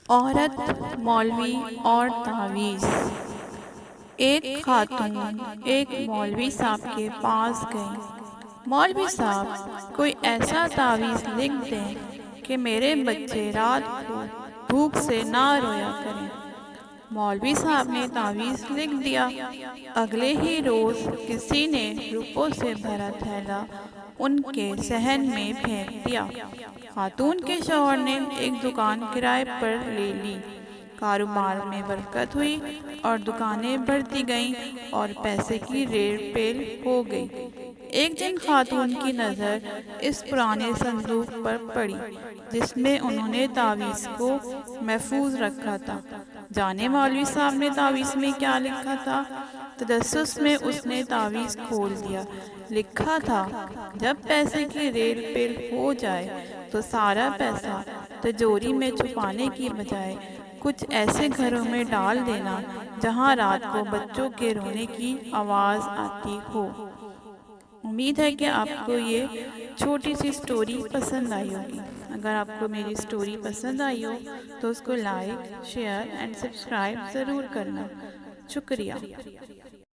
عورت، مولوی اور تعویذ۔ ایک خاتون ایک مولوی صاحب کے پاس گئی۔ مولوی صاحب، کوئی ایسا تعویذ لکھ دیں کہ میرے بچے رات کو بھوک سے نہ رویا کریں۔ مولوی صاحب نے تعویذ لکھ دیا۔ اگلے ہی روز کسی نے روپوں سے بھرا تھیلا ان کے صحن میں پھینک دیا۔ خاتون کے شوہر نے ایک دکان کرائے پر لے لی۔ کاروبار میں برکت ہوئی اور دکانیں بڑھتی گئیں اور پیسے کی ریڑھ پیل ہو گئی۔ ایک دن خاتون کی نظر اس پرانے صندوق پر پڑی جس میں انہوں نے تعویذ کو محفوظ رکھا تھا۔ جانے مولوی صاحب نے تعویذ میں کیا لکھا تھا؟ تجسس میں اس نے تعویذ کھول دیا۔ لکھا تھا، جب پیسے کی ریڑھ پیل ہو جائے تو سارا پیسہ تجوری میں چھپانے کی بجائے کچھ ایسے گھروں میں ڈال دینا جہاں رات کو بچوں کے رونے کی آواز آتی ہو۔ امید ہے کہ آپ کو یہ چھوٹی سی سٹوری پسند آئی ہوگی۔ اگر آپ کو میری سٹوری پسند آئی ہو تو اس کو لائک، شیئر اینڈ سبسکرائب ضرور کرنا۔ شکریہ۔